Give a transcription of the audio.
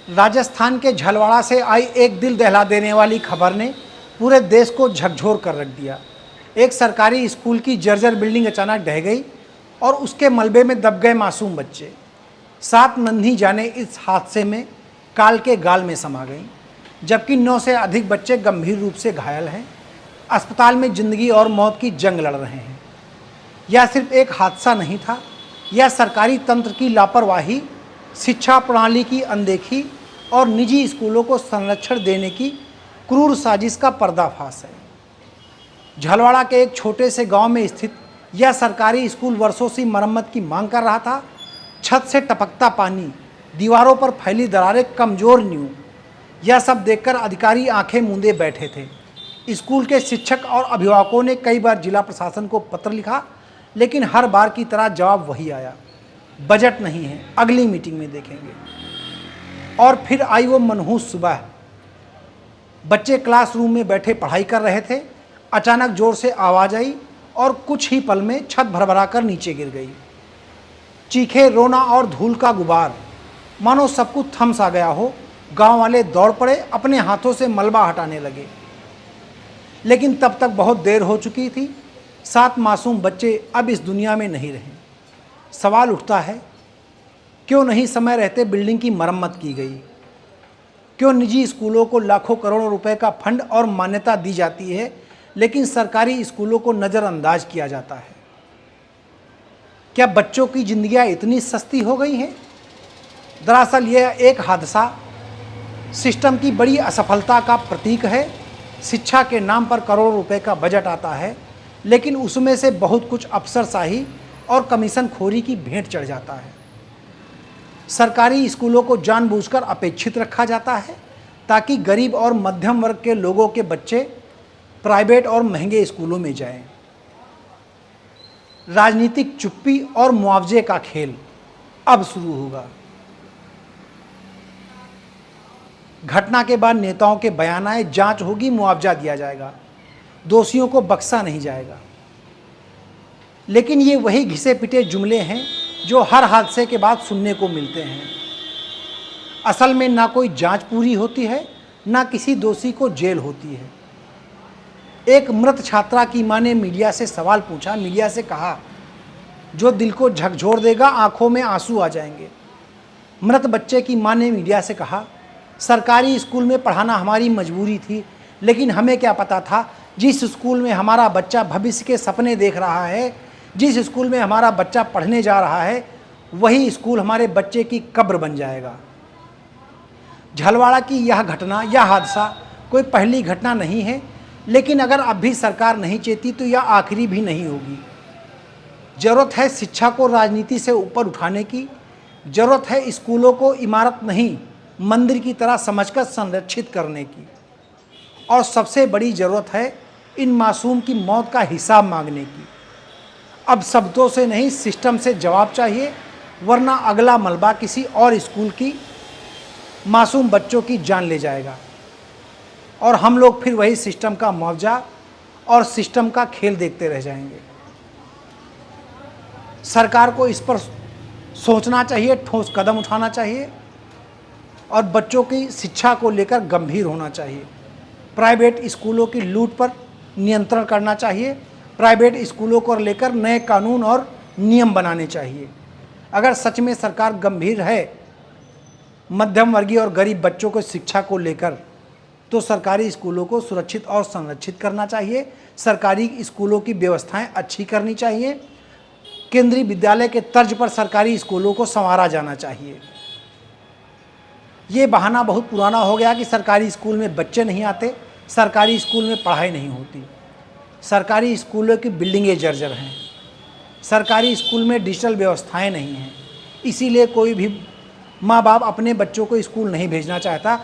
राजस्थान के झलवाड़ा से आई एक दिल दहला देने वाली खबर ने पूरे देश को झकझोर कर रख दिया। एक सरकारी स्कूल की जर्जर बिल्डिंग अचानक ढह गई और उसके मलबे में दब गए मासूम बच्चे। 7 नन्ही जाने इस हादसे में काल के गाल में समा गईं, जबकि 9 से अधिक बच्चे गंभीर रूप से घायल हैं। अस्पताल में जिंदगी और मौत की जंग लड़ रहे हैं। यह सिर्फ एक हादसा नहीं था, यह सरकारी तंत्र की लापरवाही, शिक्षा प्रणाली की अनदेखी और निजी स्कूलों को संरक्षण देने की क्रूर साजिश का पर्दाफाश है। झलवाड़ा के एक छोटे से गांव में स्थित यह सरकारी स्कूल वर्षों से मरम्मत की मांग कर रहा था। छत से टपकता पानी, दीवारों पर फैली दरारें, कमजोर नींव, यह सब देखकर अधिकारी आंखें मूंदे बैठे थे। स्कूल के शिक्षक और अभिभावकों ने कई बार जिला प्रशासन को पत्र लिखा, लेकिन हर बार की तरह जवाब वही आया, बजट नहीं है, अगली मीटिंग में देखेंगे। और फिर आई वो मनहूस सुबह। बच्चे क्लासरूम में बैठे पढ़ाई कर रहे थे। अचानक जोर से आवाज आई और कुछ ही पल में छत भरभरा कर नीचे गिर गई। चीखे, रोना और धूल का गुबार, मानो सब कुछ थम सा गया हो। गांव वाले दौड़ पड़े, अपने हाथों से मलबा हटाने लगे, लेकिन तब तक बहुत देर हो चुकी थी। 7 मासूम बच्चे अब इस दुनिया में नहीं रहे। सवाल उठता है, क्यों नहीं समय रहते बिल्डिंग की मरम्मत की गई? क्यों निजी स्कूलों को लाखों करोड़ों रुपए का फंड और मान्यता दी जाती है, लेकिन सरकारी स्कूलों को नज़रअंदाज किया जाता है? क्या बच्चों की जिंदगियां इतनी सस्ती हो गई हैं? दरअसल यह एक हादसा सिस्टम की बड़ी असफलता का प्रतीक है। शिक्षा के नाम पर करोड़ों रुपए का बजट आता है, लेकिन उसमें से बहुत कुछ अफसरशाही और कमीशन खोरी की भेंट चढ़ जाता है। सरकारी स्कूलों को जानबूझकर अपेक्षित रखा जाता है ताकि गरीब और मध्यम वर्ग के लोगों के बच्चे प्राइवेट और महंगे स्कूलों में जाएं। राजनीतिक चुप्पी और मुआवजे का खेल अब शुरू होगा। घटना के बाद नेताओं के बयान आए, जांच होगी, मुआवजा दिया जाएगा, दोषियों को बख्शा नहीं जाएगा। लेकिन ये वही घिसे पिटे जुमले हैं जो हर हादसे के बाद सुनने को मिलते हैं। असल में ना कोई जांच पूरी होती है, ना किसी दोषी को जेल होती है। एक मृत छात्रा की मां ने मीडिया से सवाल पूछा, मीडिया से कहा, जो दिल को झकझोर देगा, आंखों में आंसू आ जाएंगे। मृत बच्चे की मां ने मीडिया से कहा, सरकारी स्कूल में पढ़ाना हमारी मजबूरी थी, लेकिन हमें क्या पता था जिस स्कूल में हमारा बच्चा भविष्य के सपने देख रहा है, जिस स्कूल में हमारा बच्चा पढ़ने जा रहा है, वही स्कूल हमारे बच्चे की कब्र बन जाएगा। झलवाड़ा की यह घटना, यह हादसा कोई पहली घटना नहीं है, लेकिन अगर अब भी सरकार नहीं चेती तो यह आखिरी भी नहीं होगी। जरूरत है शिक्षा को राजनीति से ऊपर उठाने की। जरूरत है स्कूलों को इमारत नहीं, मंदिर की तरह समझकर संरक्षित करने की। और सबसे बड़ी ज़रूरत है इन मासूम की मौत का हिसाब मांगने की। अब शब्दों से नहीं, सिस्टम से जवाब चाहिए, वरना अगला मलबा किसी और स्कूल की मासूम बच्चों की जान ले जाएगा और हम लोग फिर वही सिस्टम का मुआवजा और सिस्टम का खेल देखते रह जाएंगे। सरकार को इस पर सोचना चाहिए, ठोस कदम उठाना चाहिए और बच्चों की शिक्षा को लेकर गंभीर होना चाहिए। प्राइवेट स्कूलों की लूट पर नियंत्रण करना चाहिए। प्राइवेट स्कूलों को लेकर नए कानून और नियम बनाने चाहिए। अगर सच में सरकार गंभीर है मध्यम वर्गीय और गरीब बच्चों को शिक्षा को लेकर, तो सरकारी स्कूलों को सुरक्षित और संरक्षित करना चाहिए। सरकारी स्कूलों की व्यवस्थाएं अच्छी करनी चाहिए। केंद्रीय विद्यालय के तर्ज पर सरकारी स्कूलों को संवारा जाना चाहिए। ये बहाना बहुत पुराना हो गया कि सरकारी स्कूल में बच्चे नहीं आते, सरकारी स्कूल में पढ़ाई नहीं होती। सरकारी स्कूलों की बिल्डिंगें जर्जर हैं, सरकारी स्कूल में डिजिटल व्यवस्थाएं नहीं हैं। इसीलिए कोई भी माँ बाप अपने बच्चों को स्कूल नहीं भेजना चाहता।